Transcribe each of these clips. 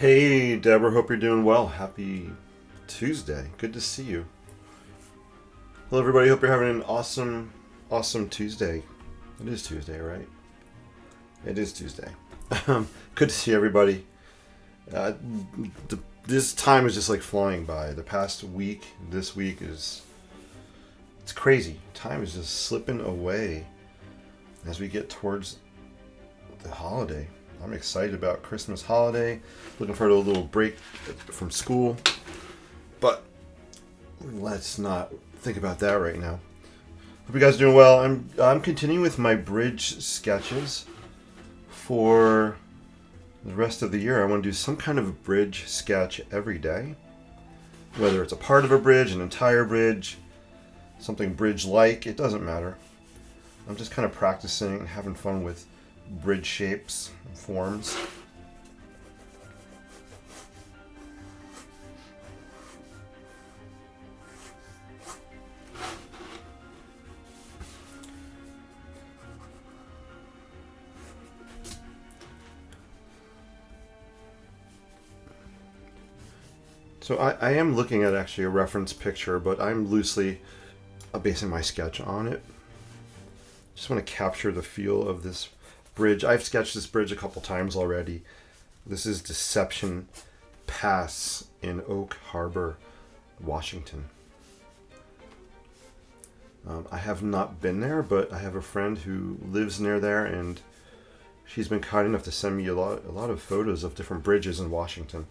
Hey, Deborah, hope you're doing well. Happy Tuesday. Good to see you. Hello, everybody. Hope you're having an awesome Tuesday. It is Tuesday, right? It is Tuesday. Good to see everybody. This time is just like flying by. The past week, this week it's crazy. Time is just slipping away as we get towards the holiday. I'm excited about Christmas holiday. Looking forward to a little break from school. But let's not think about that right now. Hope you guys are doing well. I'm continuing with my bridge sketches for the rest of the year. I want to do some kind of a bridge sketch every day. Whether it's a part of a bridge, an entire bridge, something bridge-like, it doesn't matter. I'm just kind of practicing and having fun with bridge shapes and forms. So I am looking at actually a reference picture, but I'm loosely basing my sketch on it. Just want to capture the feel of this bridge. I've sketched this bridge a couple times already. This is Deception Pass in Oak Harbor, Washington. I have not been there, but I have a friend who lives near there, and she's been kind enough to send me a lot of photos of different bridges in Washington.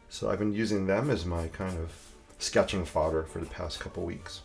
So I've been using them as my kind of sketching fodder for the past couple weeks.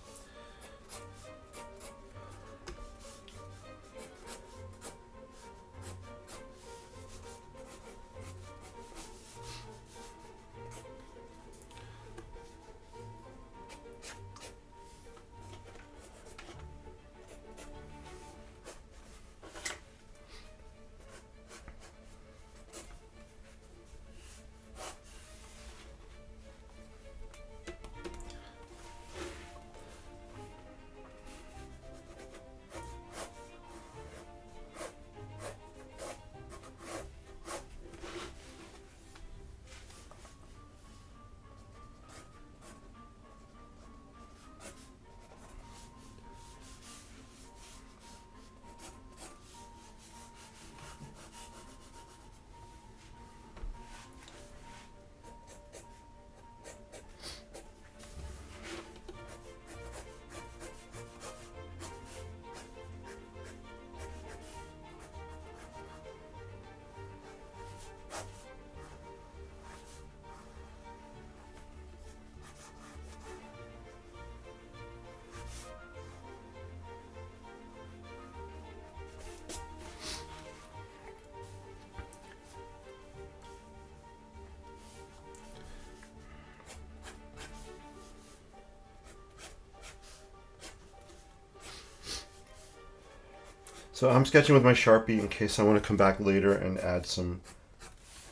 So I'm sketching with my Sharpie in case I want to come back later and add some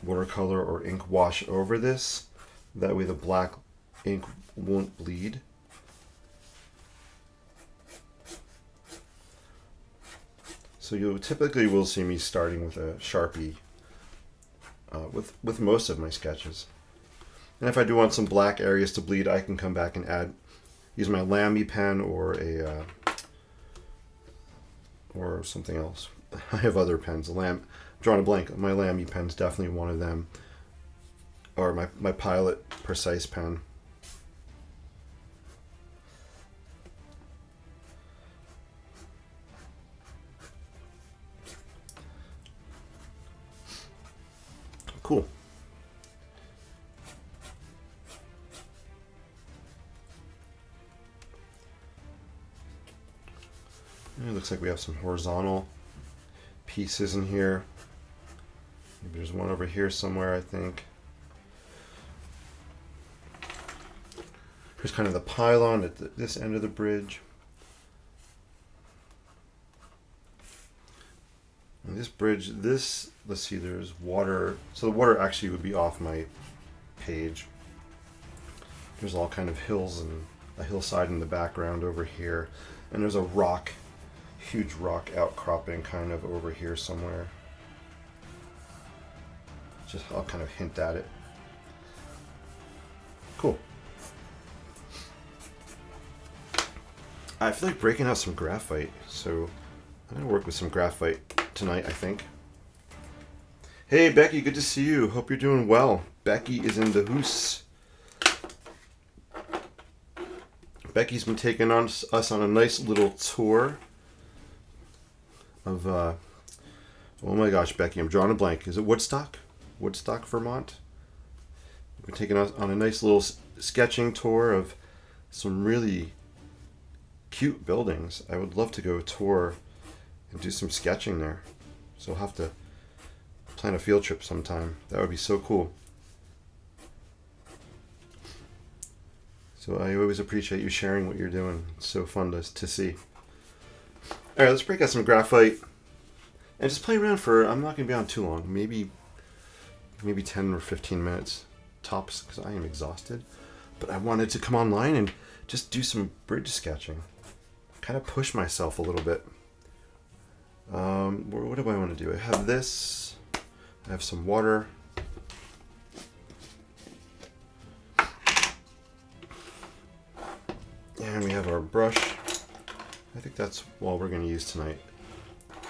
watercolor or ink wash over this. That way the black ink won't bleed. So you typically will see me starting with a Sharpie with most of my sketches. And if I do want some black areas to bleed, I can come back and use my Lamy pen or or something else. I have other pens. I'm drawing a blank. My Lamy pen's definitely one of them. Or my Pilot Precise pen. Cool. It looks like we have some horizontal pieces in here. Maybe there's one over here somewhere, I think. Here's kind of the pylon at this end of the bridge. And this bridge, let's see, there's water. So the water actually would be off my page. There's all kind of hills and a hillside in the background over here. And there's a rock, huge rock outcropping kind of over here somewhere. Just, I'll kind of hint at it. cool. I feel like breaking out some graphite, so I'm gonna work with some graphite tonight, I think. Hey Becky, good to see you. Hope you're doing well. Becky is in the house. Becky's been taking us on a nice little tour of, oh my gosh, Becky, I'm drawing a blank. Is it Woodstock? Woodstock, Vermont? We've been taking us on a nice little sketching tour of some really cute buildings. I would love to go tour and do some sketching there. So we'll have to plan a field trip sometime. That would be so cool. So I always appreciate you sharing what you're doing. It's so fun to see. All right, let's break out some graphite and just play around for, I'm not going to be on too long, maybe 10 or 15 minutes tops, because I am exhausted. But I wanted to come online and just do some bridge sketching. Kind of push myself a little bit. What do I want to do? I have this. I have some water. And we have our brush. I think that's all we're going to use tonight.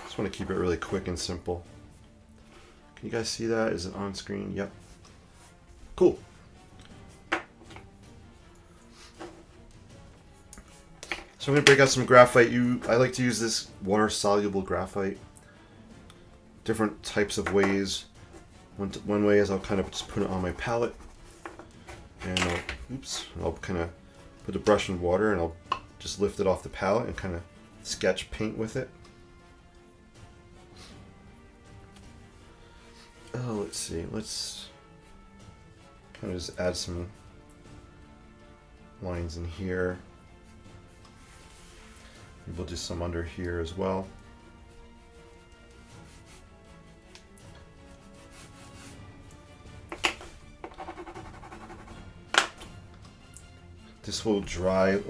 Just want to keep it really quick and simple. Can you guys see that? Is it on screen? Yep. Cool. So I'm going to break out some graphite. I like to use this water-soluble graphite. Different types of ways. One way is I'll kind of just put it on my palette. And I'll kind of put the brush in water and I'll just lift it off the palette and kind of sketch paint with it. Oh, let's see. Let's kind of just add some lines in here. Maybe we'll do some under here as well. This will dry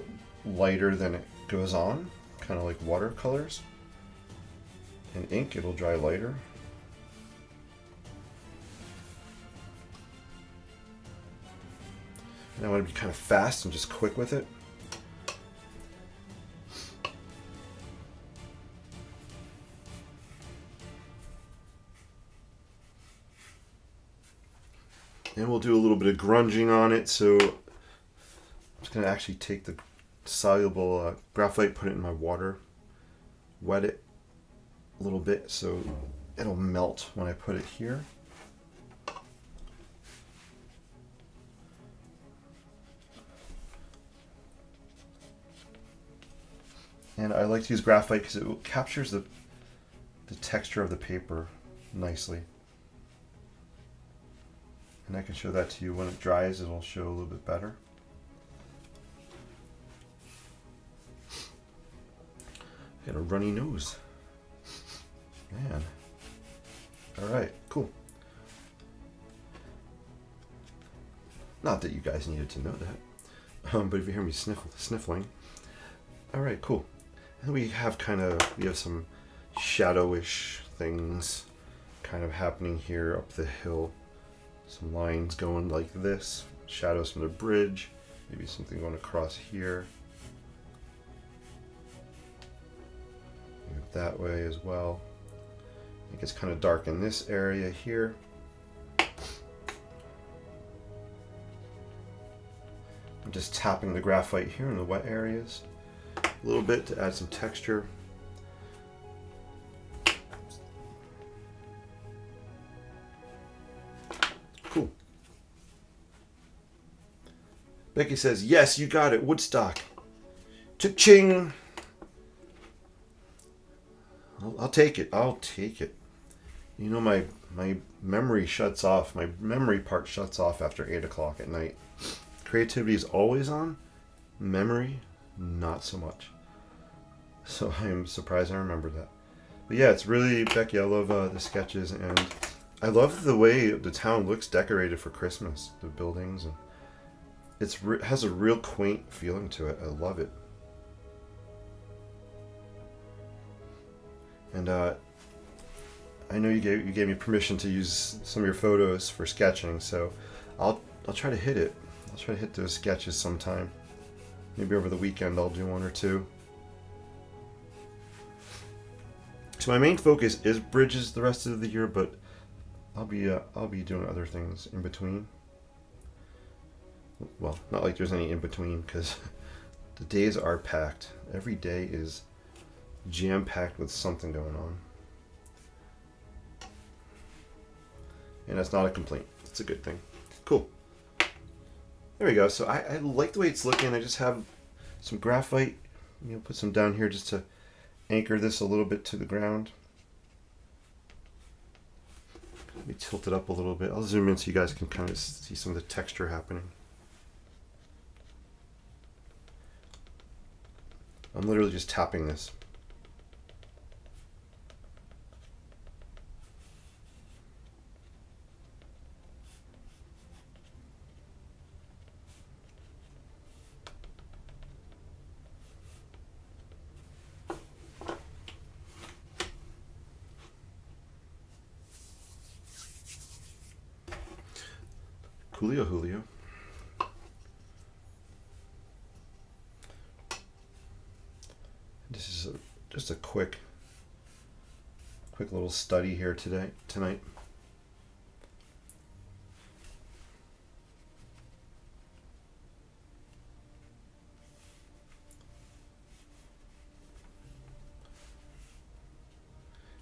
lighter than it goes on, kind of like watercolors. In ink, it'll dry lighter. And I want to be kind of fast and just quick with it. And we'll do a little bit of grunging on it, so I'm just going to actually take the soluble graphite, put it in my water, wet it a little bit so it'll melt when I put it here. And I like to use graphite because it captures the texture of the paper nicely. And I can show that to you when it dries, it'll show a little bit better. Got a runny nose. Man. Alright, cool. Not that you guys needed to know that. But if you hear me sniffling. Alright, cool. And we have some shadowish things kind of happening here up the hill. Some lines going like this. Shadows from the bridge. Maybe something going across here. That way as well. It gets kind of dark in this area here. I'm just tapping the graphite here in the wet areas a little bit to add some texture. Cool. Becky says, yes, you got it, Woodstock. Cha-ching! I'll take it. I'll take it. You know, my memory shuts off. My memory part shuts off after 8 o'clock at night. Creativity is always on. Memory, not so much. So I'm surprised I remember that. But yeah, it's really, Becky, I love the sketches. And I love the way the town looks decorated for Christmas. The buildings. And it has a real quaint feeling to it. I love it. And I know you gave me permission to use some of your photos for sketching, so I'll try to hit it. I'll try to hit those sketches sometime. Maybe over the weekend I'll do one or two. So my main focus is bridges the rest of the year, but I'll be doing other things in between. Well, not like there's any in between, because the days are packed. Every day is jam-packed with something going on. And that's not a complaint. It's a good thing. Cool. There we go. So I like the way it's looking. I just have some graphite. Put some down here just to anchor this a little bit to the ground. Let me tilt it up a little bit. I'll zoom in so you guys can kind of see some of the texture happening. I'm literally just tapping this. Coolio, Julio. This is just a quick little study here tonight.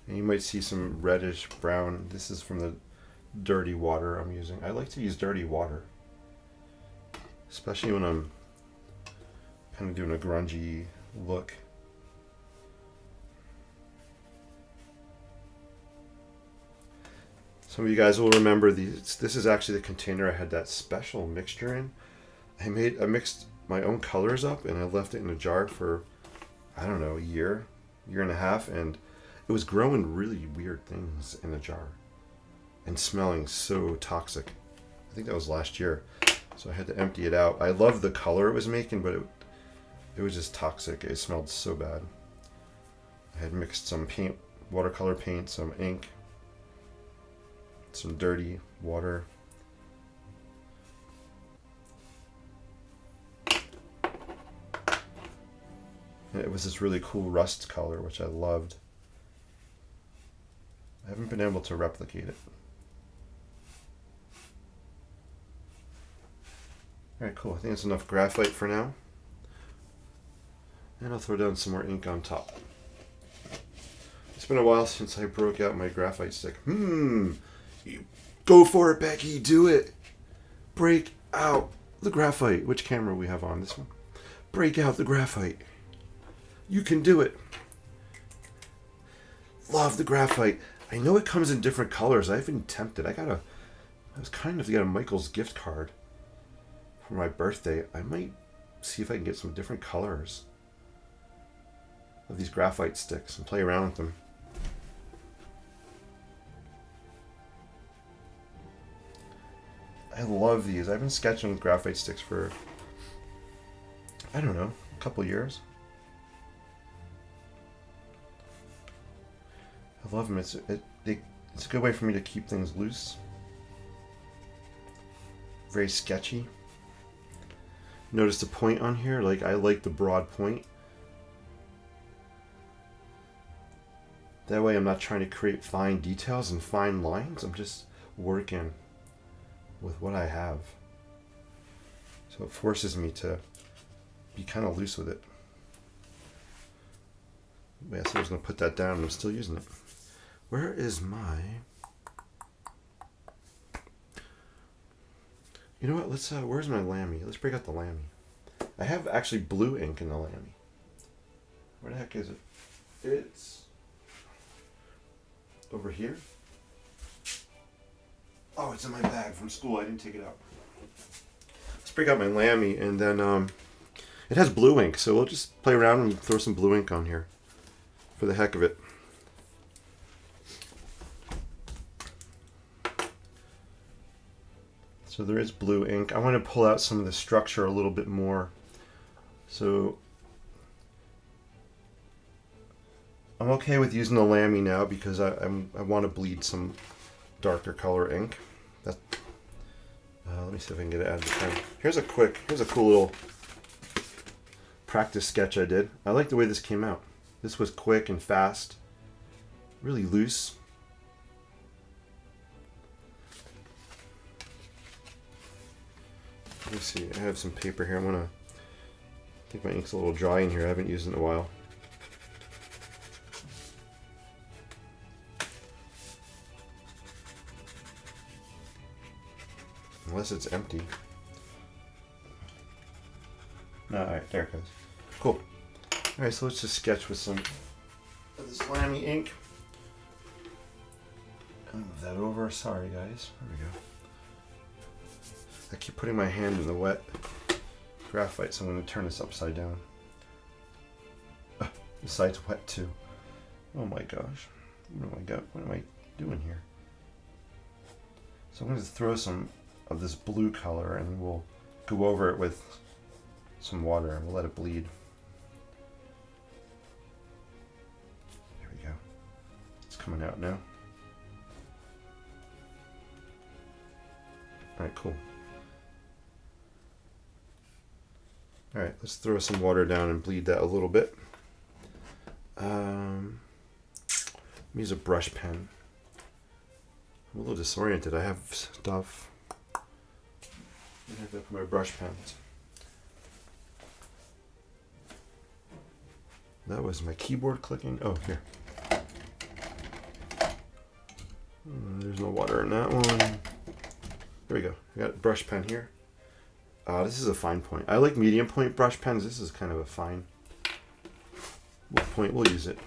And you might see some reddish brown. This is from the dirty water I'm using. I like to use dirty water, especially when I'm kind of doing a grungy look. Some of you guys will remember these. This is actually the container I had that special mixture in. I mixed my own colors up and I left it in a jar for, I don't know, a year and a half, and it was growing really weird things in the jar and smelling so toxic. I think that was last year, so I had to empty it out. I loved the color it was making, but it was just toxic. It smelled so bad. I had mixed some paint, watercolor paint, some ink, some dirty water. And it was this really cool rust color, which I loved. I haven't been able to replicate it. Alright, cool. I think it's enough graphite for now. And I'll throw down some more ink on top. It's been a while since I broke out my graphite stick. You go for it, Becky. Do it. Break out the graphite. Which camera we have on? This one. Break out the graphite. You can do it. Love the graphite. I know it comes in different colors. I've been tempted. I was kind of to get a Michael's gift card for my birthday. I might see if I can get some different colors of these graphite sticks and play around with them. I love these. I've been sketching with graphite sticks for, I don't know, a couple years. I love them. It's a good way for me to keep things loose. Very sketchy. Notice the point on here? Like, I like the broad point. That way I'm not trying to create fine details and fine lines. I'm just working with what I have. So it forces me to be kind of loose with it. Yeah, so I was going to put that down and I'm still using it. Where is my... You know what? Let's. Where's my Lamy? Let's break out the Lamy. I have actually blue ink in the Lamy. Where the heck is it? It's over here. Oh, it's in my bag from school. I didn't take it out. Let's break out my Lamy, and then it has blue ink, so we'll just play around and throw some blue ink on here for the heck of it. So there is blue ink. I want to pull out some of the structure a little bit more. So I'm okay with using the Lamy now because I want to bleed some darker color ink. Let me see if I can get it out of the pen. Here's a cool little practice sketch I did. I like the way this came out. This was quick and fast, really loose. Let me see, I have some paper here. I think my ink's a little dry in here. I haven't used it in a while. Unless it's empty. No, alright, there it goes. Cool. Alright, so let's just sketch with some of this Lamy ink. Move that over. Sorry, guys. There we go. I keep putting my hand in the wet graphite, so I'm going to turn this upside down. The side's wet too. Oh my gosh. What am I doing here? So I'm going to throw some of this blue color and we'll go over it with some water and we'll let it bleed. There we go. It's coming out now. Alright, cool. Alright, let's throw some water down and bleed that a little bit. Use a brush pen. I'm a little disoriented. I have stuff. I have to put my brush pens. That was my keyboard clicking. Oh, here. There's no water in that one. There we go. I got a brush pen here. This is a fine point. I like medium point brush pens. This is kind of a fine point. We'll use it.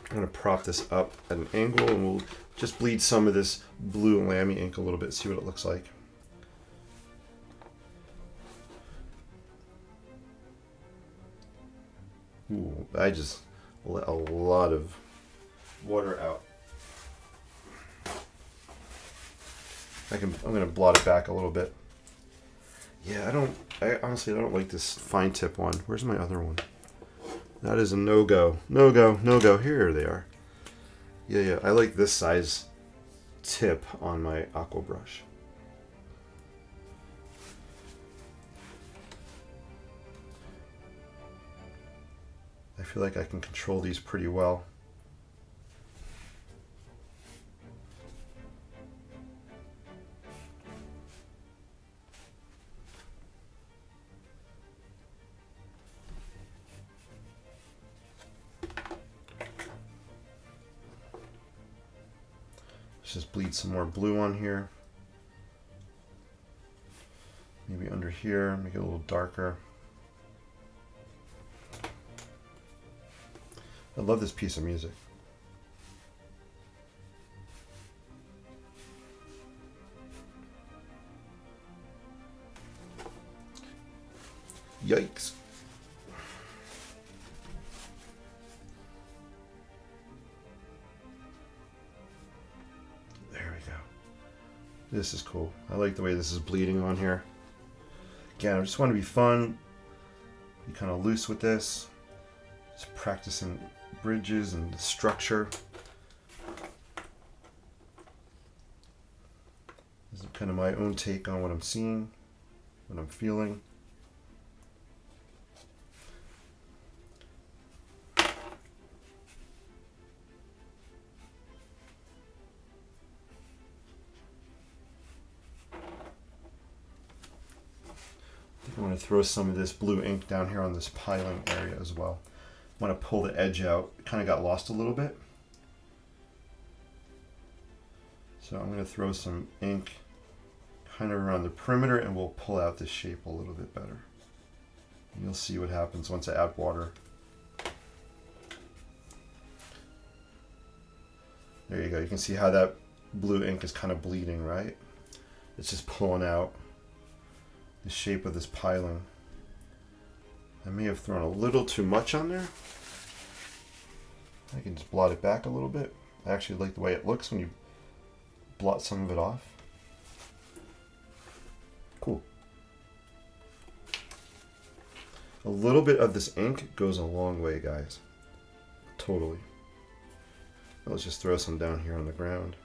I'm going to prop this up at an angle and we'll just bleed some of this blue Lamy ink a little bit, see what it looks like. Ooh, I just let a lot of water out. I'm going to blot it back a little bit. Yeah, I honestly don't like this fine tip one. Where's my other one? That is a no-go. No-go, no-go. Here they are. Yeah, I like this size tip on my aqua brush. I feel like I can control these pretty well. Let's just bleed some more blue on here. Maybe under here, make it a little darker. I love this piece of music. Yikes. There we go. This is cool. I like the way this is bleeding on here. Again, I just want to be fun, be kind of loose with this. Just practicing bridges and the structure. This is kind of my own take on what I'm seeing, what I'm feeling. I want to throw some of this blue ink down here on this piling area as well. I want to pull the edge out. It kind of got lost a little bit. So I'm going to throw some ink kind of around the perimeter and we'll pull out this shape a little bit better. And you'll see what happens once I add water. There you go. You can see how that blue ink is kind of bleeding, right? It's just pulling out the shape of this piling. I may have thrown a little too much on there. I can just blot it back a little bit. I actually like the way it looks when you blot some of it off. Cool. A little bit of this ink goes a long way, guys. Totally. Let's just throw some down here on the ground.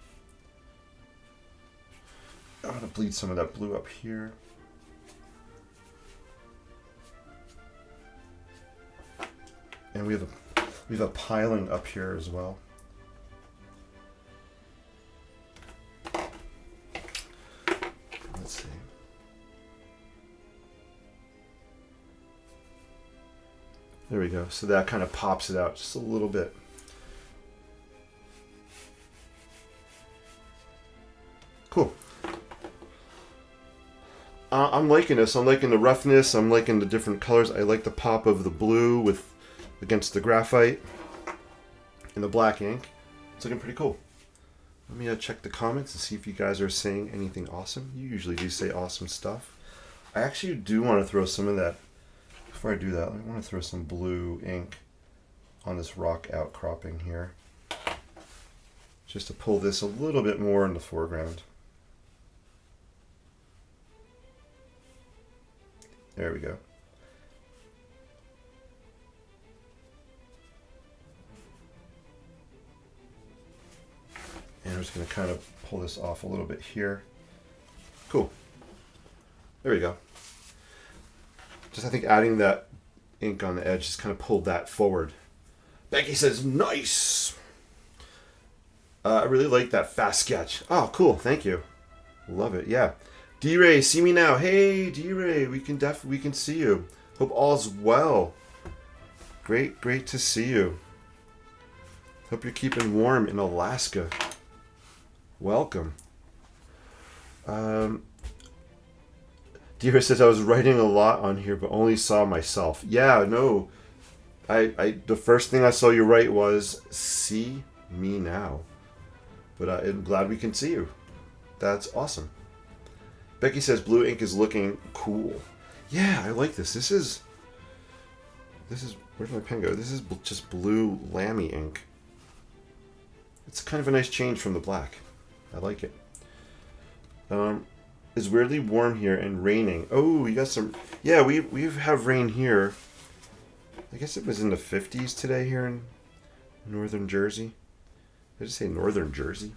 I'm gonna bleed some of that blue up here. And we have a piling up here as well. Let's see. There we go. So that kind of pops it out just a little bit. Cool. I'm liking this. I'm liking the roughness. I'm liking the different colors. I like the pop of the blue against the graphite and the black ink. It's looking pretty cool. Let me check the comments and see if you guys are saying anything awesome. You usually do say awesome stuff. I actually do want to throw some of that. Before I do that, I want to throw some blue ink on this rock outcropping here. Just to pull this a little bit more in the foreground. There we go. And I'm just going to kind of pull this off a little bit here. Cool. There we go. Just I think adding that ink on the edge just kind of pulled that forward. Becky says, nice! I really like that fast sketch. Oh, cool. Thank you. Love it. Yeah. D-Ray, see me now. Hey, D-Ray, we can see you. Hope all's well. Great to see you. Hope you're keeping warm in Alaska. Welcome. D-Ray says I was writing a lot on here, but only saw myself. Yeah, no. The first thing I saw you write was, see me now. But I'm glad we can see you. That's awesome. Becky says blue ink is looking cool. Yeah, I like this. This is where'd my pen go? This is just blue Lamy ink. It's kind of a nice change from the black. I like it. It's weirdly warm here and raining. Oh, you got some. Yeah, we have rain here. I guess it was in the 50s today here in northern Jersey. Did I just say northern Jersey?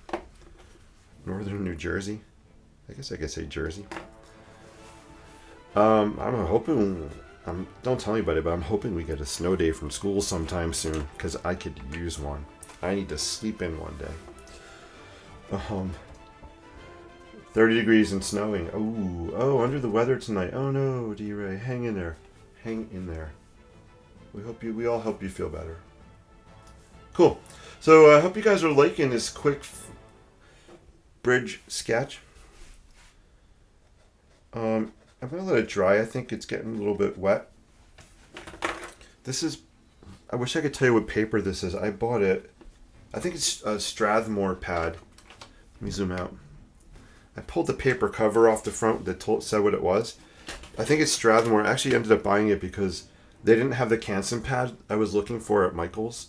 Northern New Jersey. I guess I could say Jersey. I'm hoping. Don't tell anybody, but I'm hoping we get a snow day from school sometime soon because I could use one. I need to sleep in one day. 30 degrees and snowing. Oh, under the weather tonight. Oh no, D-Ray, hang in there. Hang in there. We all hope you feel better. Cool. So I hope you guys are liking this quick bridge sketch. I'm going to let it dry. I think it's getting a little bit wet. I wish I could tell you what paper this is. I bought it. I think it's a Strathmore pad. Let me zoom out. I pulled the paper cover off the front that said what it was. I think it's Strathmore. I actually ended up buying it because they didn't have the Canson pad I was looking for at Michael's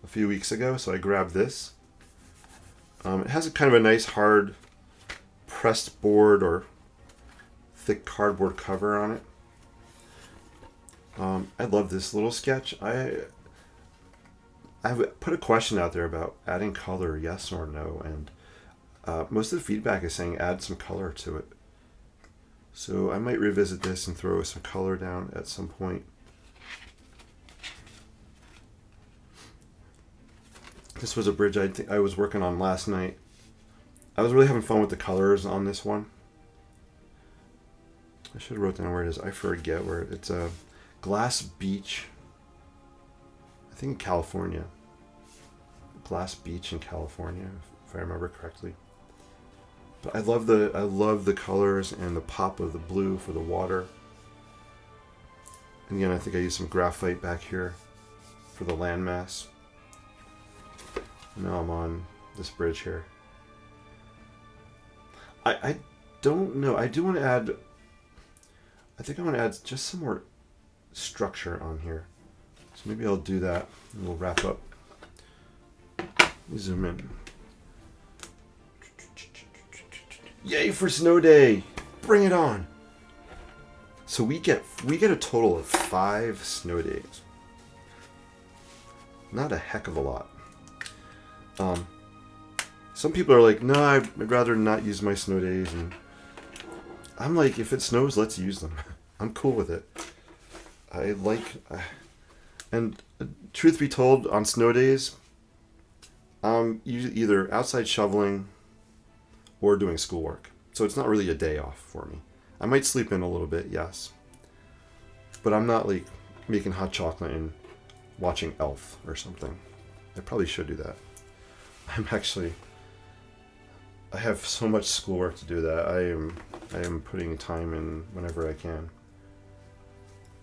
a few weeks ago, so I grabbed this. It has a kind of a nice hard pressed board or thick cardboard cover on it. I love this little sketch. I put a question out there about adding color, yes or no, and most of the feedback is saying add some color to it. So I might revisit this and throw some color down at some point. This was a bridge I was working on last night. I was really having fun with the colors on this one. I should have wrote down where it is. I forget where it's a Glass Beach. I think in California. Glass Beach in California, if I remember correctly. But I love the colors and the pop of the blue for the water. And again, I think I used some graphite back here for the landmass. Now I'm on this bridge here. I don't know. I do want to add. I think I want to add just some more structure on here. So maybe I'll do that and we'll wrap up. Let me zoom in. Yay for snow day! Bring it on! So we get a total of 5 snow days. Not a heck of a lot. Some people are like, no, I'd rather not use my snow days, and I'm like, if it snows, let's use them. I'm cool with it. I like, and truth be told, on snow days, I'm either outside shoveling or doing schoolwork. So it's not really a day off for me. I might sleep in a little bit, yes. But I'm not like making hot chocolate and watching Elf or something. I probably should do that. I have so much schoolwork to do that I am putting time in whenever I can.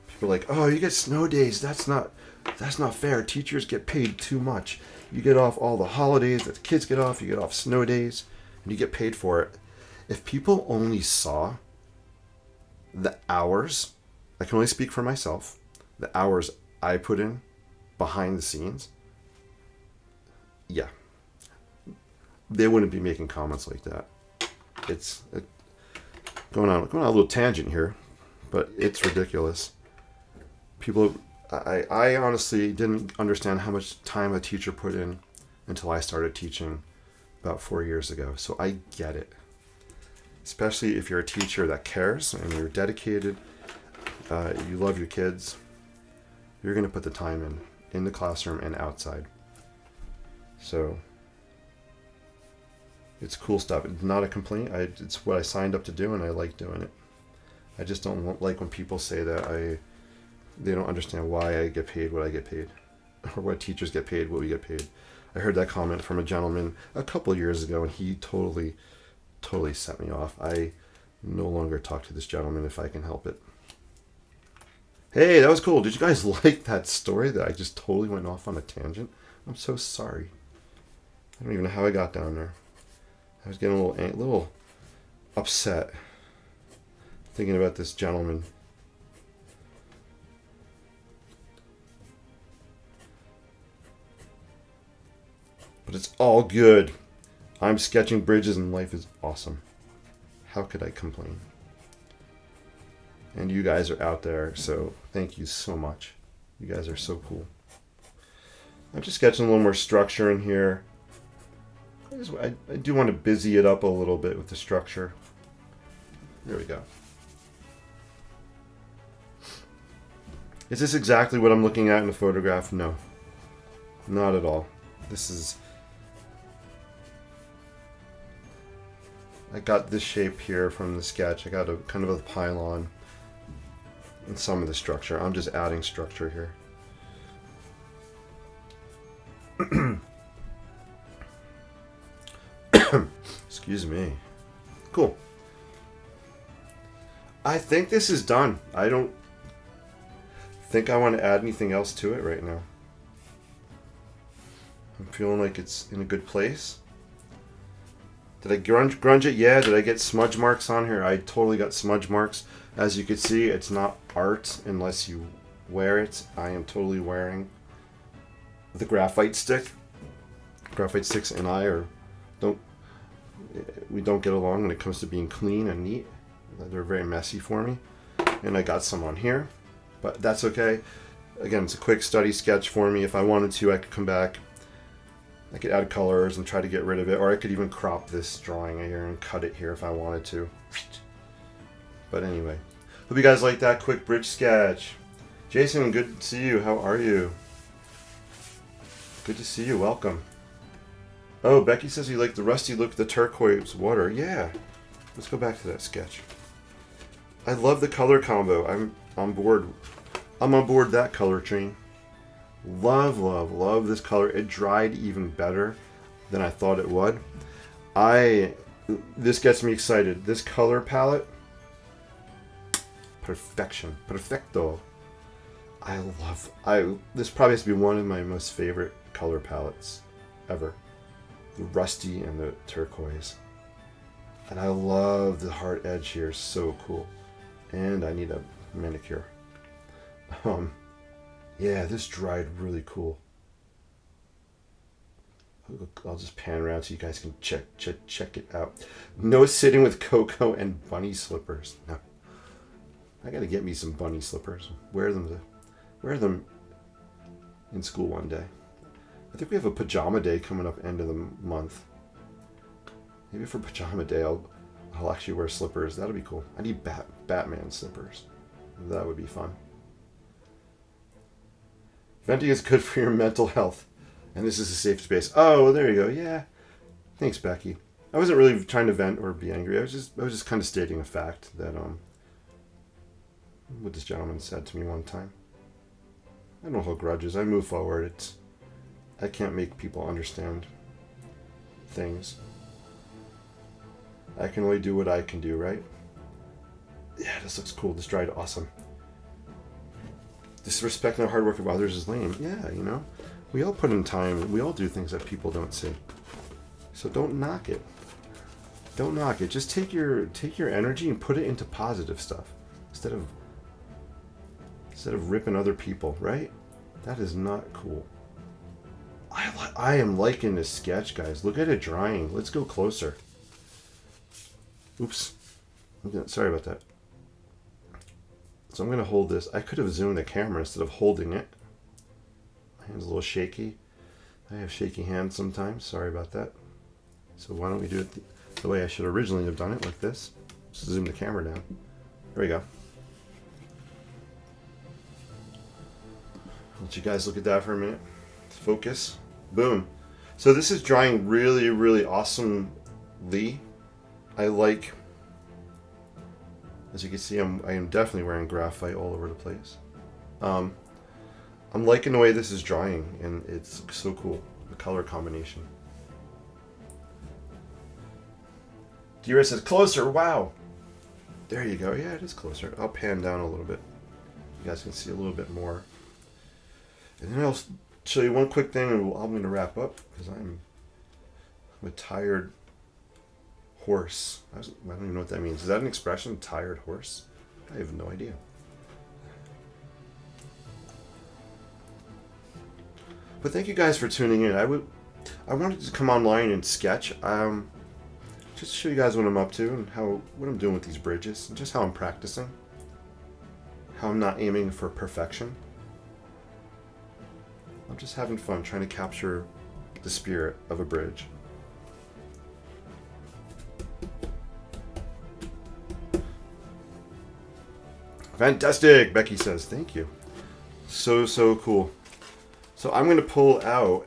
People are like, oh, you get snow days. That's not fair. Teachers get paid too much. You get off all the holidays that the kids get off. You get off snow days, and you get paid for it. If people only saw the hours, I can only speak for myself, the hours I put in behind the scenes, yeah, they wouldn't be making comments like that. It's going on a little tangent here, but it's ridiculous. People, I honestly didn't understand how much time a teacher put in until I started teaching about 4 years ago. So I get it. Especially if you're a teacher that cares and you're dedicated, you love your kids, you're going to put the time in the classroom and outside. So it's cool stuff. It's not a complaint. It's what I signed up to do, and I like doing it. I just don't like when people say that they don't understand why I get paid what I get paid, or what teachers get paid what we get paid. I heard that comment from a gentleman a couple of years ago, and he totally set me off. I no longer talk to this gentleman if I can help it. Hey, that was cool. Did you guys like that story that I just totally went off on a tangent? I'm so sorry. I don't even know how I got down there. I was getting a little upset thinking about this gentleman. But it's all good. I'm sketching bridges and life is awesome. How could I complain? And you guys are out there, so thank you so much. You guys are so cool. I'm just sketching a little more structure in here. I do want to busy it up a little bit with the structure. There we go. Is this exactly what I'm looking at in the photograph? No. Not at all. I got this shape here from the sketch. I got a kind of a pylon in some of the structure. I'm just adding structure here. Excuse me. Cool. I think this is done. I don't think I want to add anything else to it right now. I'm feeling like it's in a good place. Did I grunge it? Yeah. Did I get smudge marks on here? I totally got smudge marks. As you can see, it's not art unless you wear it. I am totally wearing the graphite stick. Graphite sticks and I don't get along when it comes to being clean and neat. They're very messy for me. And I got some on here, but that's okay. Again, it's a quick study sketch for me. If I wanted to, I could come back. I could add colors and try to get rid of it, or I could even crop this drawing here and cut it here if I wanted to. But anyway, hope you guys like that quick bridge sketch. Jason, good to see you. How are you? Good to see you. Welcome. Oh, Becky says you like the rusty look of the turquoise water. Yeah. Let's go back to that sketch. I love the color combo. I'm on board. I'm on board that color train. Love this color. It dried even better than I thought it would. This gets me excited. This color palette, perfection. Perfecto. This probably has to be one of my most favorite color palettes ever. The rusty and the turquoise. And I love the hard edge here. So cool. And I need a manicure. Yeah, this dried really cool. I'll just pan around so you guys can check it out. No sitting with Coco and bunny slippers. No. I gotta get me some bunny slippers. Wear them in school one day. I think we have a pajama day coming up end of the month. Maybe for pajama day I'll I'll actually wear slippers. That'll be cool. I need Batman slippers. That would be fun. Venting is good for your mental health. And this is a safe space. Oh, well, there you go. Yeah. Thanks, Becky. I wasn't really trying to vent or be angry. I was just kind of stating a fact that what this gentleman said to me one time. I don't hold grudges. I move forward. I can't make people understand things. I can only do what I can do, right? Yeah, this looks cool. This dried awesome. Disrespecting the hard work of others is lame. Yeah, you know. We all put in time. We all do things that people don't see. So don't knock it. Don't knock it. Just take your energy and put it into positive stuff instead of ripping other people, right? That is not cool. I am liking this sketch, guys. Look at it drying. Let's go closer. Oops. Sorry about that. So I'm going to hold this. I could have zoomed the camera instead of holding it. My hand's a little shaky. I have shaky hands sometimes. Sorry about that. So why don't we do it the way I should originally have done it, like this. Just zoom the camera down. There we go. Let you guys look at that for a minute. Focus. Boom. So this is drying really, really awesomely. I like, as you can see, I am definitely wearing graphite all over the place. I'm liking the way this is drying, and it's so cool, the color combination. D-Ray says, closer, wow. There you go, yeah, it is closer. I'll pan down a little bit. You guys can see a little bit more. And then I'll show you one quick thing, and I'm going to wrap up, because I'm a tired horse. I don't even know what that means. Is that an expression? Tired horse? I have no idea. But thank you guys for tuning in. I wanted to come online and sketch. Just to show you guys what I'm up to and what I'm doing with these bridges, and just how I'm practicing. How I'm not aiming for perfection. I'm just having fun trying to capture the spirit of a bridge. Fantastic, Becky says. Thank you. So cool. So I'm going to pull out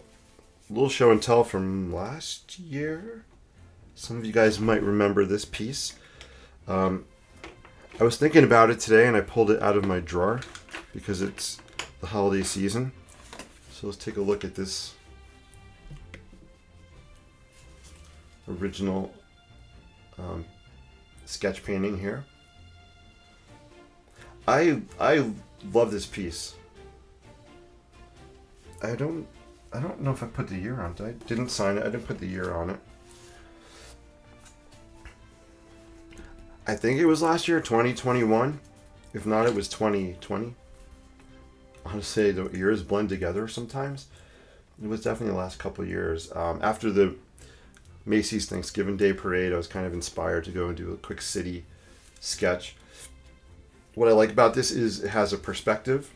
a little show and tell from last year. Some of you guys might remember this piece. I was thinking about it today, and I pulled it out of my drawer because it's the holiday season. So let's take a look at this original sketch painting here. I love this piece. I don't know if I put the year on it. I didn't sign it. I didn't put the year on it. I think it was last year, 2021. If not, it was 2020. Honestly, the years blend together sometimes. It was definitely the last couple of years. After the Macy's Thanksgiving Day Parade, I was kind of inspired to go and do a quick city sketch. What I like about this is it has a perspective,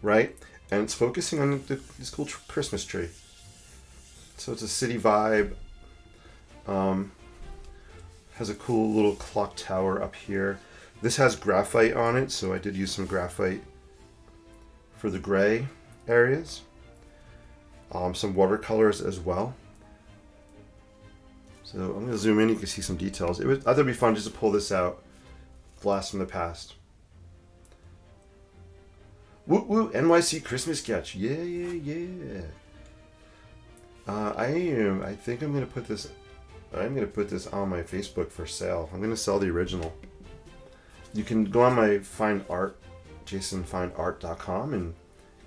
right? And it's focusing on this cool Christmas tree. So it's a city vibe. Has a cool little clock tower up here. This has graphite on it, so I did use some graphite for the gray areas. Some watercolors as well. So I'm going to zoom in, you can see some details. I thought it'd be fun just to pull this out. Blast from the past. Woo woo, NYC Christmas sketch. Yeah. I think I'm going to put this on my Facebook for sale. I'm going to sell the original. You can go on my fine art, jasonfineart.com, and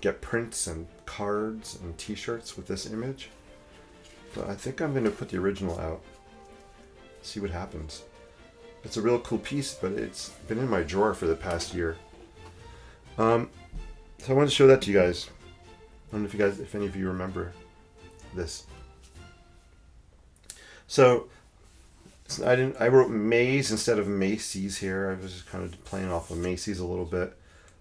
get prints and cards and t-shirts with this image. But I think I'm going to put the original out. See what happens. It's a real cool piece, but it's been in my drawer for the past year. So I wanted to show that to you guys. I don't know if any of you remember this. So I wrote Maze instead of Macy's here. I was just kind of playing off of Macy's a little bit.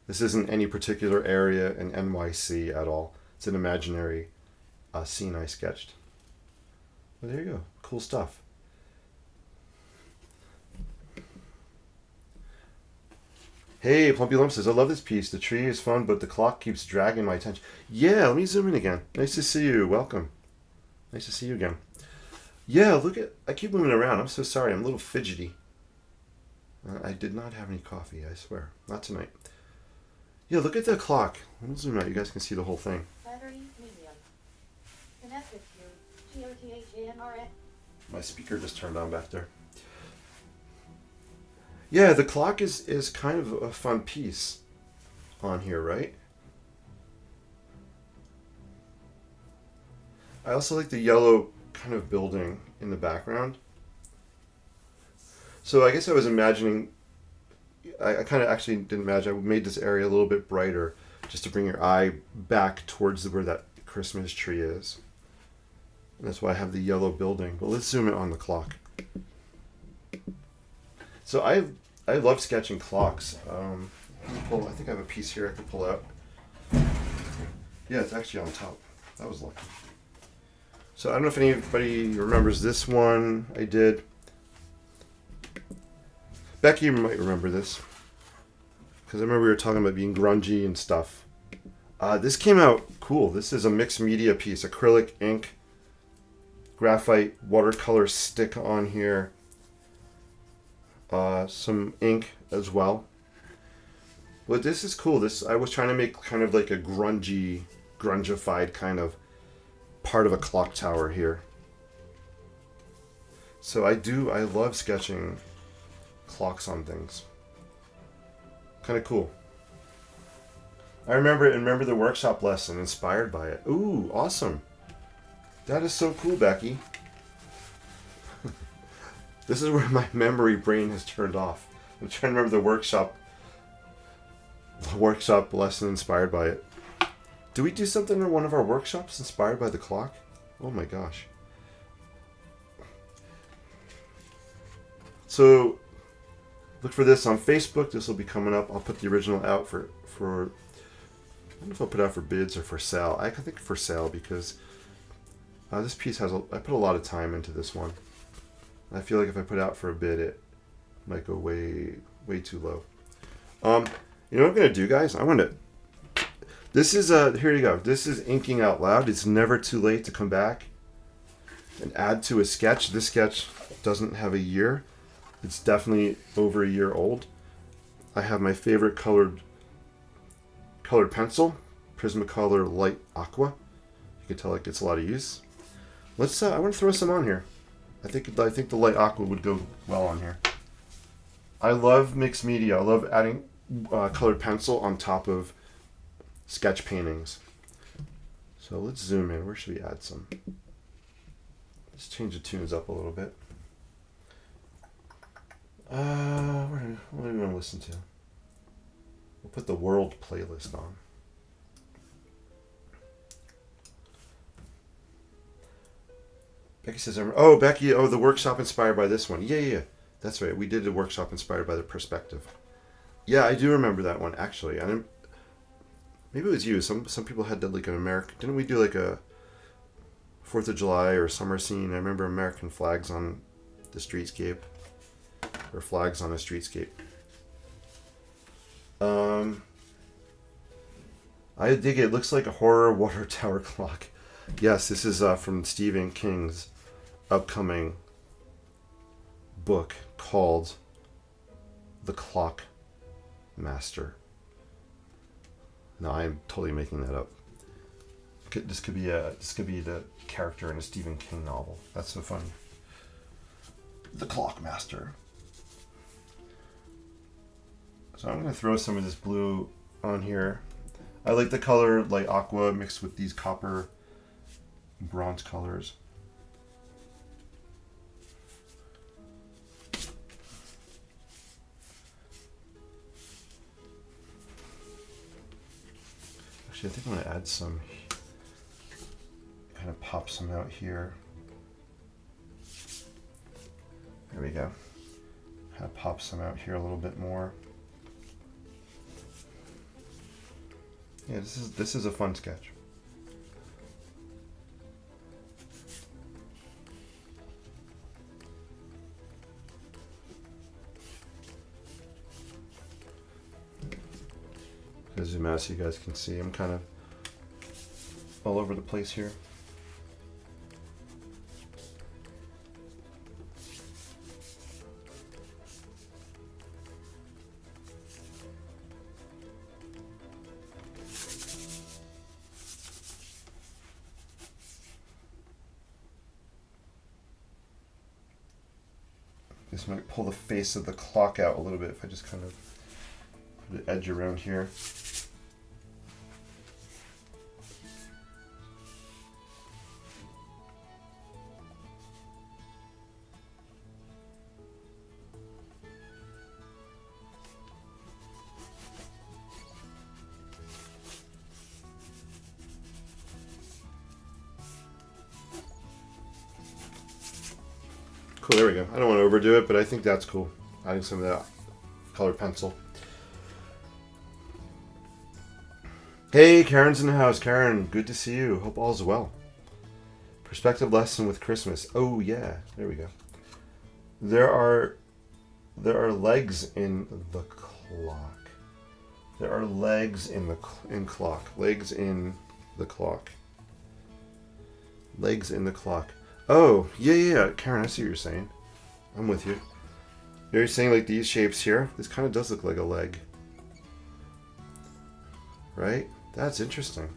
This isn't any particular area in NYC at all. It's an imaginary scene I sketched. But there you go. Cool stuff. Hey, Plumpy Lump says, I love this piece. The tree is fun, but the clock keeps dragging my attention. Yeah, let me zoom in again. Nice to see you. Welcome. Nice to see you again. Yeah, look at... I keep moving around. I'm so sorry. I'm a little fidgety. I did not have any coffee, I swear. Not tonight. Yeah, look at the clock. Let me zoom out. You guys can see the whole thing. Battery medium. Connected to GOTHANRX. My speaker just turned on back there. Yeah, the clock is kind of a fun piece on here, right? I also like the yellow kind of building in the background. So I guess I was imagining, I kind of actually didn't imagine, I made this area a little bit brighter just to bring your eye back towards where that Christmas tree is. And that's why I have the yellow building. But let's zoom in on the clock. So I love sketching clocks. I think I have a piece here I can pull out. Yeah, it's actually on top. That was lucky. So I don't know if anybody remembers this one I did. Becky might remember this, because I remember we were talking about being grungy and stuff. This came out cool. This is a mixed media piece, acrylic, ink, graphite, watercolor stick on here, some ink as well. But this is cool. I was trying to make kind of like a grungified kind of part of a clock tower here. So I love sketching clocks on things. Kind of cool. I remember the workshop lesson, inspired by it. Ooh, awesome. That is so cool, Becky. This is where my memory brain has turned off. I'm trying to remember the workshop lesson inspired by it. Do we do something in one of our workshops inspired by the clock? Oh my gosh. So look for this on Facebook. This will be coming up. I'll put the original out for I don't know if I'll put it out for bids or for sale. I think for sale, because this piece I put a lot of time into this one. I feel like if I put it out for a bid, it might go way too low. You know what I'm gonna do, guys? This is here you go. This is inking out loud. It's never too late to come back and add to a sketch. This sketch doesn't have a year. It's definitely over a year old. I have my favorite colored pencil, Prismacolor Light Aqua. You can tell it gets a lot of use. Let's. I want to throw some on here. I think the Light Aqua would go well on here. I love mixed media. I love adding colored pencil on top of sketch paintings. So let's zoom in. Where should we add some? Let's change the tunes up a little bit. What do we want to listen to? We'll put the world playlist on. Becky says, oh, Becky, the workshop inspired by this one. Yeah. That's right. We did a workshop inspired by the perspective. Yeah, I do remember that one, actually. Maybe it was you. Some people had like an American... Didn't we do like a 4th of July or summer scene? I remember American flags on the streetscape. Or flags on a streetscape. I dig it. It looks like a horror water tower clock. Yes, this is from Stephen King's upcoming book called The Clock Master. No, I'm totally making that up. This could be the character in a Stephen King novel. That's so funny. The Clock Master. So I'm going to throw some of this blue on here. I like the color light aqua mixed with these copper and bronze colors. Actually, I think I'm going to add some, kind of pop some out here. There we go. Kind of pop some out here a little bit more. Yeah, this is a fun sketch. I'll zoom out so you guys can see. I'm kind of all over the place here. This might pull the face of the clock out a little bit if I just kind of put an edge around here. Cool, there we go. I don't want to overdo it, but I think that's cool. Adding some of that colored pencil. Hey, Karen's in the house. Karen, good to see you. Hope all's well. Perspective lesson with Christmas. Oh yeah, there we go. There are legs in the clock. There are legs in the clock. Legs in the clock. Legs in the clock. Oh, yeah, Karen, I see what you're saying. I'm with you. You're saying like these shapes here? This kind of does look like a leg. Right? That's interesting.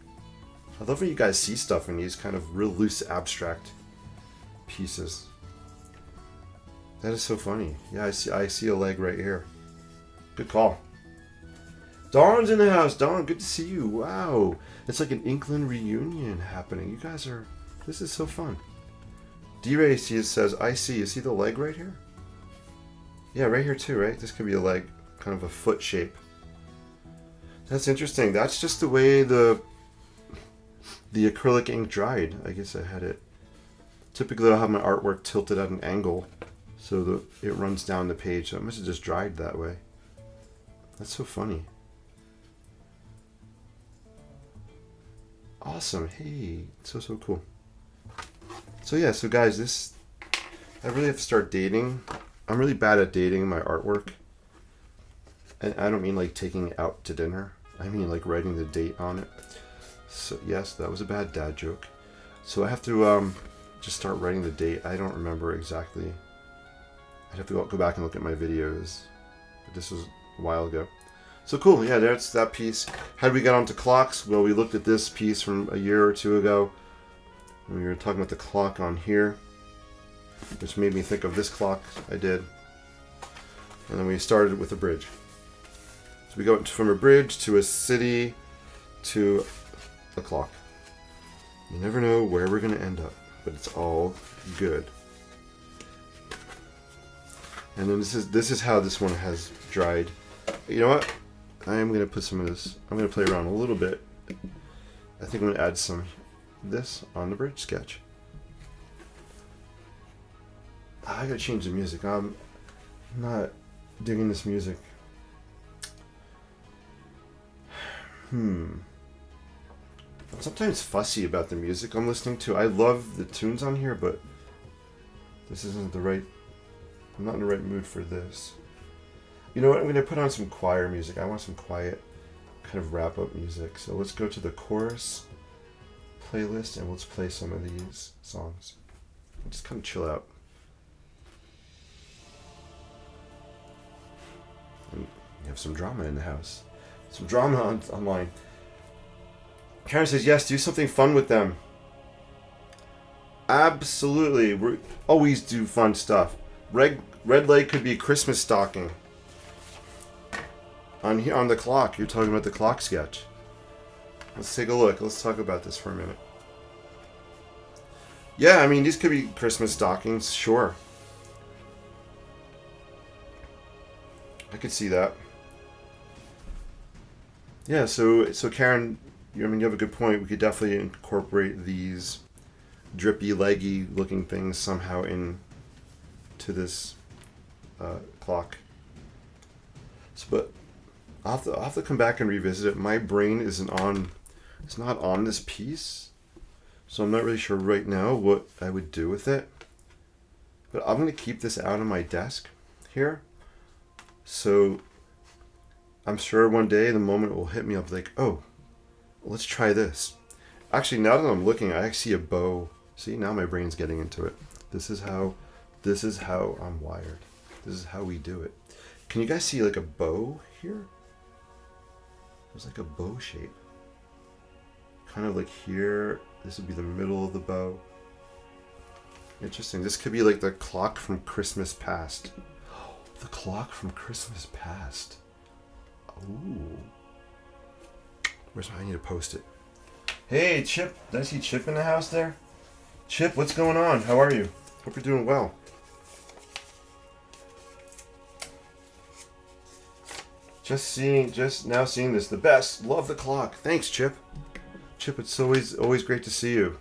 I love when you guys see stuff in these kind of real loose, abstract pieces. That is so funny. Yeah, I see a leg right here. Good call. Dawn's in the house. Dawn, good to see you. Wow. It's like an Inkland reunion happening. You guys are... This is so fun. D-Ray says, I see. You see the leg right here? Yeah, right here too, right? This could be a leg, kind of a foot shape. That's interesting. That's just the way the acrylic ink dried. I guess I had it. Typically, I'll have my artwork tilted at an angle so that it runs down the page. So it must have just dried that way. That's so funny. Awesome. Hey, so cool. So yeah, so guys, I really have to start dating. I'm really bad at dating my artwork. And I don't mean like taking it out to dinner. I mean like writing the date on it. So yes, that was a bad dad joke. So I have to just start writing the date. I don't remember exactly. I'd have to go back and look at my videos. But this was a while ago. So cool, yeah, that's that piece. How did we get onto clocks? Well, we looked at this piece from a year or two ago. We were talking about the clock on here, which made me think of this clock I did. And then we started with a bridge. So we go from a bridge to a city to a clock. You never know where we're going to end up, but it's all good. And then this is how this one has dried. You know what? I am going to put some of this. I'm going to play around a little bit. I think I'm going to add some this on the bridge sketch. I gotta change the music. I'm not digging this music. I'm sometimes fussy about the music I'm listening to. I love the tunes on here, but this isn't the right... I'm not in the right mood for this. You know what? I'm gonna put on some choir music. I want some quiet kind of wrap-up music. So let's go to the chorus playlist and let's play some of these songs. Just kind of chill out. And you have some drama in the house. Some drama online. Karen says, yes, do something fun with them. Absolutely. We always do fun stuff. Red light could be a Christmas stocking. On the clock. You're talking about the clock sketch. Let's take a look. Let's talk about this for a minute. Yeah, I mean, these could be Christmas stockings, sure. I could see that. Yeah, so Karen, you have a good point. We could definitely incorporate these drippy, leggy looking things somehow into this clock. So, but I'll have to come back and revisit it. My brain it's not on this piece, so I'm not really sure right now what I would do with it. But I'm going to keep this out on my desk here. So I'm sure one day the moment will hit me up like, oh, let's try this. Actually, now that I'm looking, I see a bow. See, now my brain's getting into it. This is how I'm wired. This is how we do it. Can you guys see like a bow here? There's like a bow shape. Kind of like here. This would be the middle of the bow. Interesting. This could be like the clock from Christmas past. The clock from Christmas past. Ooh. I need to post it. Hey, Chip. Did I see Chip in the house there? Chip, what's going on? How are you? Hope you're doing well. Just now seeing this. The best. Love the clock. Thanks, Chip. Chip, it's always great to see you.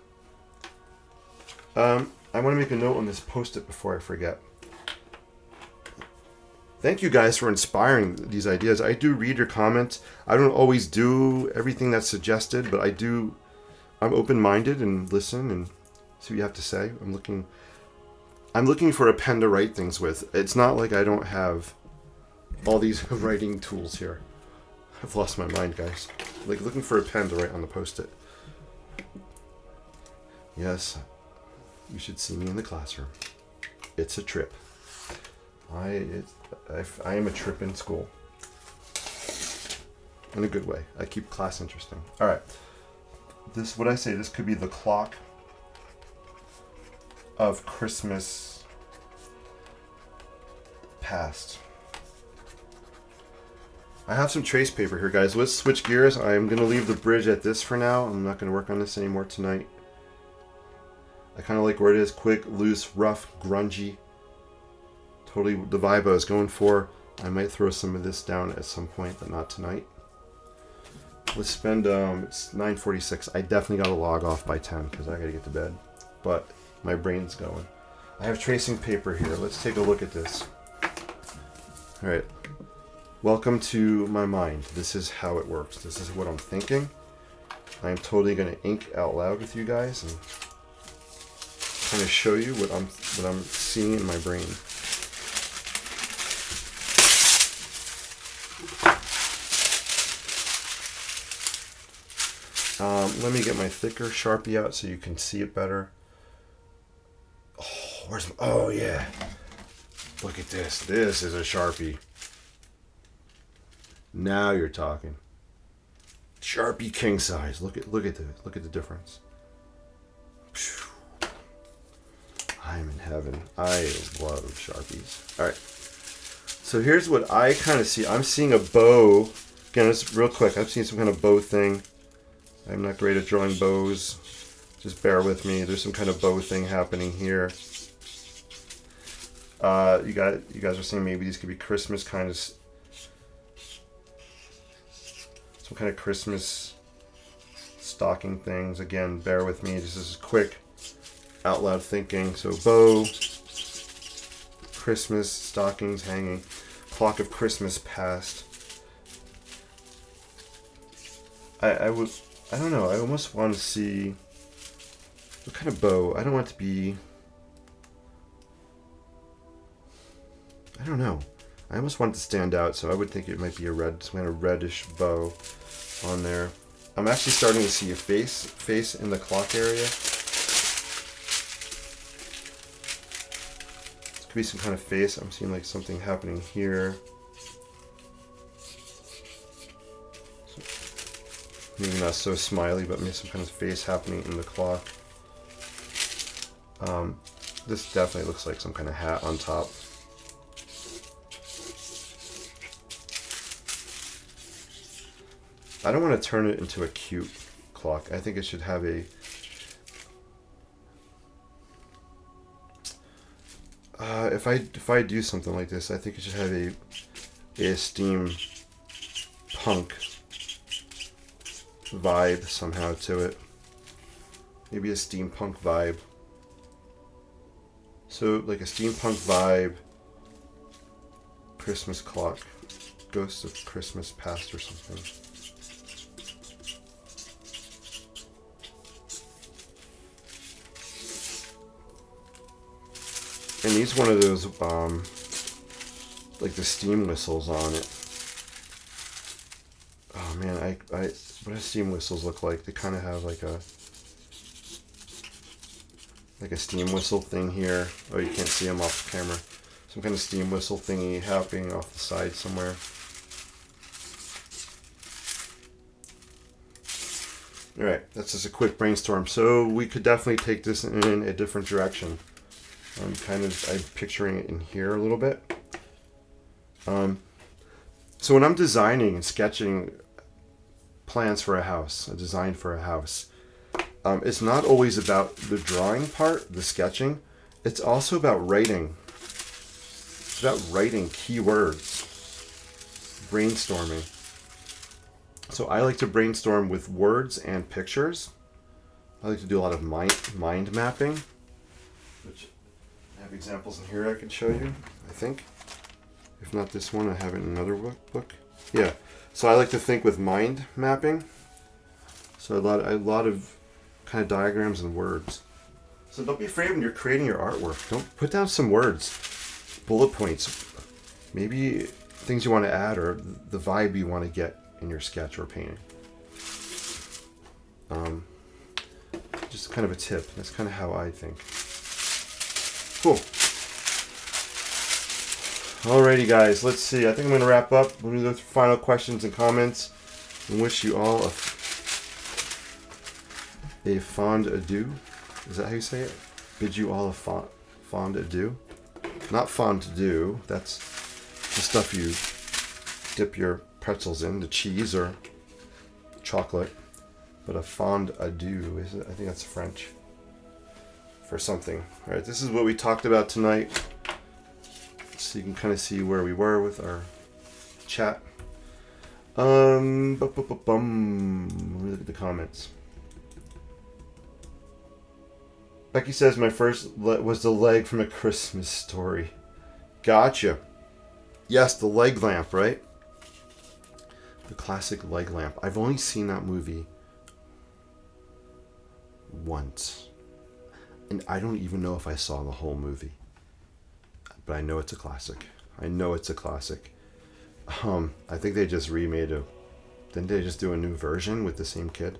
I want to make a note on this post-it before I forget. Thank you guys for inspiring these ideas. I do read your comments. I don't always do everything that's suggested, but I'm open-minded and listen and see what you have to say. I'm looking for a pen to write things with. It's not like I don't have all these writing tools here. I've lost my mind, guys. Like looking for a pen to write on the post-it. Yes, you should see me in the classroom. It's a trip. I am a trip in school. In a good way. I keep class interesting. All right. This could be the clock of Christmas past. I have some trace paper here, guys. Let's switch gears. I'm going to leave the bridge at this for now. I'm not going to work on this anymore tonight. I kind of like where it is. Quick, loose, rough, grungy. Totally the vibe I was going for. I might throw some of this down at some point, but not tonight. Let's spend, it's 9:46. I definitely got to log off by 10 because I got to get to bed. But my brain's going. I have tracing paper here. Let's take a look at this. All right. Welcome to my mind. This is how it works. This is what I'm thinking. I'm totally going to ink out loud with you guys and kind of show you what I'm seeing in my brain. Let me get my thicker Sharpie out so you can see it better. Oh yeah. Look at this. This is a Sharpie. Now you're talking. Sharpie king size. Look at the difference. I'm in heaven. I love Sharpies. All right. So here's what I kind of see. I'm seeing a bow. Again, it's real quick. I'm seeing some kind of bow thing. I'm not great at drawing bows. Just bear with me. There's some kind of bow thing happening here. You guys are saying maybe these could be Christmas kind of, some kind of Christmas stocking things. Again, bear with me. This is quick, out loud thinking. So bow, Christmas stockings hanging, clock of Christmas past. I don't know. I almost want to see what kind of bow. I don't want it to be. I don't know. I almost want it to stand out, so I would think it might be some kind of reddish bow on there. I'm actually starting to see a face in the clock area. This could be some kind of face. I'm seeing like something happening here. Maybe not so smiley, but maybe some kind of face happening in the clock. This definitely looks like some kind of hat on top. I don't want to turn it into a cute clock. I think it should have a... if I do something like this, I think it should have a steampunk vibe somehow to it. Maybe a steampunk vibe. So like a steampunk vibe, Christmas clock, Ghosts of Christmas Past or something. And needs one of those like the steam whistles on it. what do steam whistles look like? They kind of have like a steam whistle thing here. Oh, you can't see them off the camera. Some kind of steam whistle thingy happening off the side somewhere. Alright, that's just a quick brainstorm. So we could definitely take this in a different direction. I'm picturing it in here a little bit. So when I'm designing and sketching plans for a house, a design for a house, it's not always about the drawing part, the sketching. It's also about writing. It's about writing keywords, brainstorming. So I like to brainstorm with words and pictures. I like to do a lot of mind mapping, which I have examples in here I can show you, I think. If not this one, I have it in another book. Yeah. So I like to think with mind mapping. So a lot of kind of diagrams and words. So don't be afraid when you're creating your artwork. Don't put down some words, bullet points, maybe things you want to add or the vibe you want to get in your sketch or painting. Just kind of a tip. That's kind of how I think. Cool. Alrighty, guys. Let's see. I think I'm going to wrap up. We're going to go through final questions and comments and wish you all a fond adieu. Is that how you say it? Bid you all a fond adieu. Not fondue. That's the stuff you dip your pretzels in, the cheese or chocolate. But a fond adieu, I think that's French for something. All right, this is what we talked about tonight. So you can kind of see where we were with our chat. Let me look at the comments. Becky says my first was the leg from A Christmas Story. Gotcha. Yes, the leg lamp, right? The classic leg lamp. I've only seen that movie once. And I don't even know if I saw the whole movie. But I know it's a classic. I think they just remade it. Didn't they just do a new version with the same kid?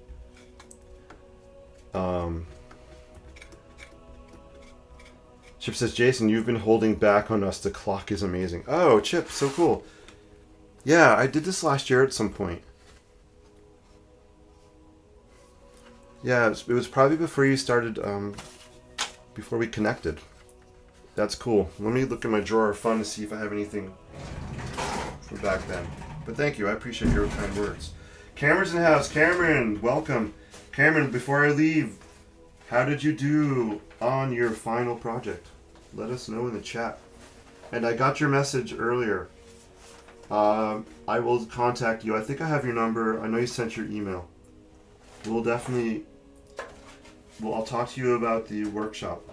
Chip says, Jason, you've been holding back on us. The clock is amazing. Oh, Chip, so cool. Yeah, I did this last year at some point. Yeah, it was probably before you started, before we connected. That's cool. Let me look in my drawer of fun to see if I have anything from back then. But thank you. I appreciate your kind words. Cameron's in the house. Cameron, welcome. Cameron, before I leave, how did you do on your final project? Let us know in the chat. And I got your message earlier. I will contact you. I think I have your number. I know you sent your email. I'll talk to you about the workshop.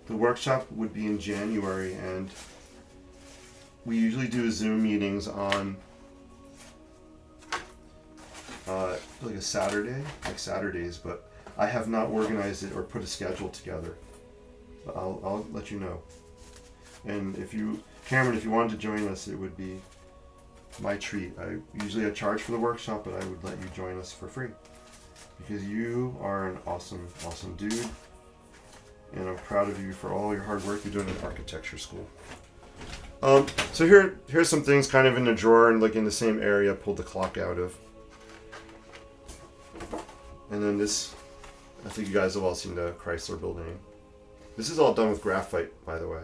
The workshop would be in January, and we usually do Zoom meetings on like a Saturday, like Saturdays, but I have not organized it or put a schedule together. But I'll let you know. And Cameron, if you wanted to join us, it would be my treat. I charge for the workshop, but I would let you join us for free because you are an awesome dude. And I'm proud of you for all your hard work you're doing in architecture school. So here's some things kind of in the drawer and like in the same area I pulled the clock out of. And then this, I think you guys have all seen the Chrysler building. This is all done with graphite, by the way.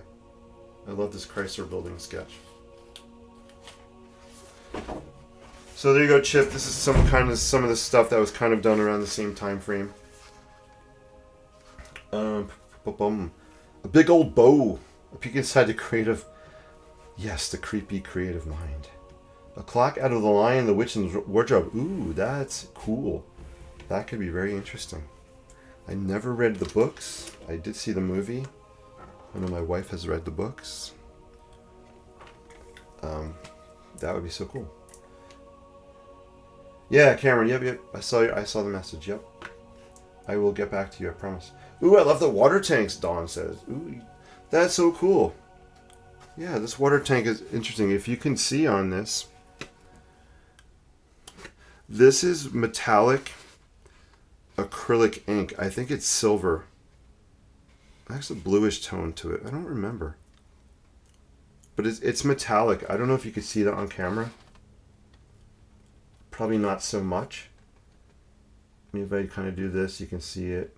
I love this Chrysler building sketch. So there you go, Chip. This is some of the stuff that was kind of done around the same time frame. A big old bow. A peek inside the creative... Yes, the creepy creative mind. A clock out of The Lion, the Witch, and the Wardrobe. Ooh, that's cool. That could be very interesting. I never read the books. I did see the movie. I know my wife has read the books. That would be so cool. Yeah, Cameron. Yep. I saw the message. Yep. I will get back to you. I promise. Ooh, I love the water tanks. Dawn says. Ooh, that's so cool. Yeah, this water tank is interesting. If you can see on this, This is metallic acrylic ink. I think it's silver. It has a bluish tone to it. I don't remember. But it's metallic. I don't know if you could see that on camera. Probably not so much. Maybe if I kind of do this, you can see it.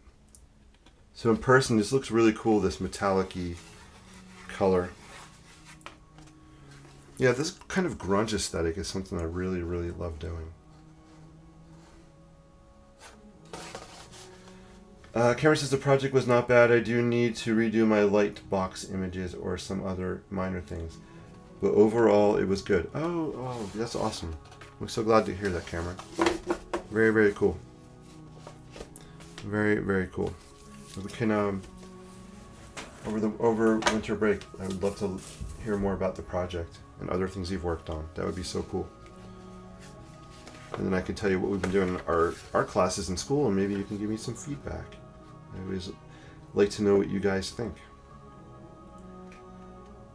So in person, this looks really cool, this metallic-y color. Yeah, this kind of grunge aesthetic is something I really, really love doing. Cameron says the project was not bad. I do need to redo my light box images or some other minor things. But overall, it was good. Oh, that's awesome. I'm so glad to hear that, Cameron. Very, very cool. Very, very cool. We can, over winter break, I would love to hear more about the project and other things you've worked on. That would be so cool. And then I can tell you what we've been doing in our classes in school, and maybe you can give me some feedback. I always like to know what you guys think.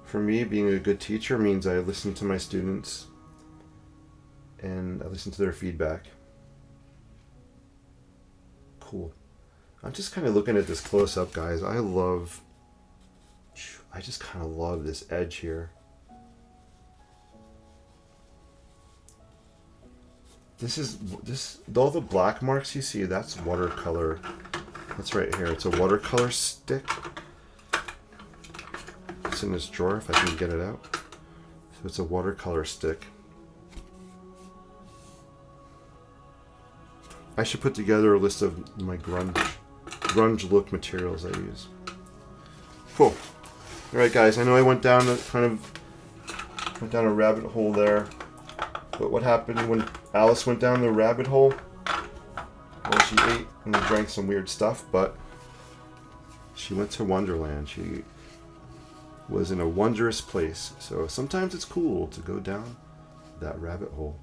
For me, being a good teacher means I listen to my students and I listen to their feedback. Cool. I'm just kind of looking at this close up, guys. I just kind of love this edge here. All the black marks you see, that's watercolor. That's right here. It's a watercolor stick. It's in this drawer if I can get it out. So it's a watercolor stick. I should put together a list of my grunge look materials I use. Cool. Alright guys, I know I went down a rabbit hole there. But what happened when Alice went down the rabbit hole? Well, she ate and drank some weird stuff, but she went to Wonderland. She was in a wondrous place. So sometimes it's cool to go down that rabbit hole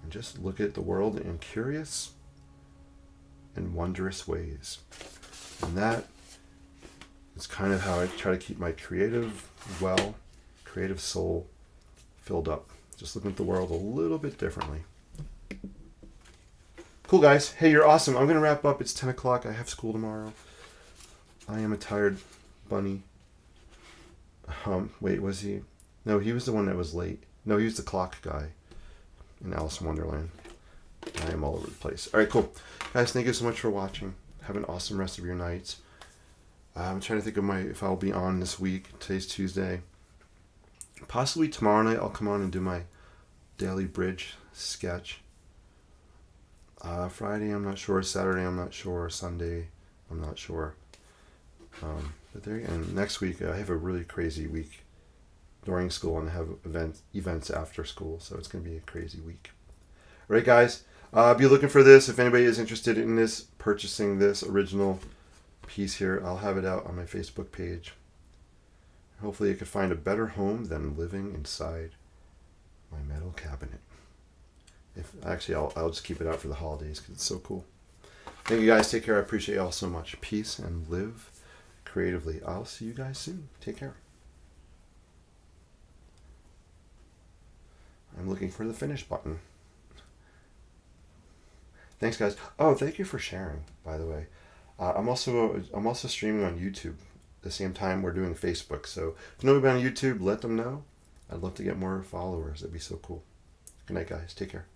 and just look at the world in curious and wondrous ways. And that is kind of how I try to keep my creative soul filled up. Just looking at the world a little bit differently. Cool, guys. Hey, you're awesome. I'm going to wrap up. It's 10 o'clock. I have school tomorrow. I am a tired bunny. Wait, was he? No, he was the one that was late. No, he was the clock guy in Alice in Wonderland. I am all over the place. All right, cool. Guys, thank you so much for watching. Have an awesome rest of your nights. I'm trying to think of if I'll be on this week. Today's Tuesday. Possibly tomorrow night I'll come on and do my daily bridge sketch. Friday I'm not sure. Saturday I'm not sure. Sunday I'm not sure. But there you go. And next week I have a really crazy week during school, and I have events after school, so it's going to be a crazy week. All right, guys. Be looking for this. If anybody is interested in this, purchasing this original piece here, I'll have it out on my Facebook page. Hopefully you can find a better home than living inside my metal cabinet. I'll just keep it out for the holidays because it's so cool. Thank you guys. Take care. I appreciate you all so much. Peace and live creatively. I'll see you guys soon. Take care. I'm looking for the finish button. Thanks, guys. Oh, thank you for sharing, by the way. I'm also streaming on YouTube at the same time we're doing Facebook. So if you know anybody on YouTube, let them know. I'd love to get more followers. That'd be so cool. Good night, guys. Take care.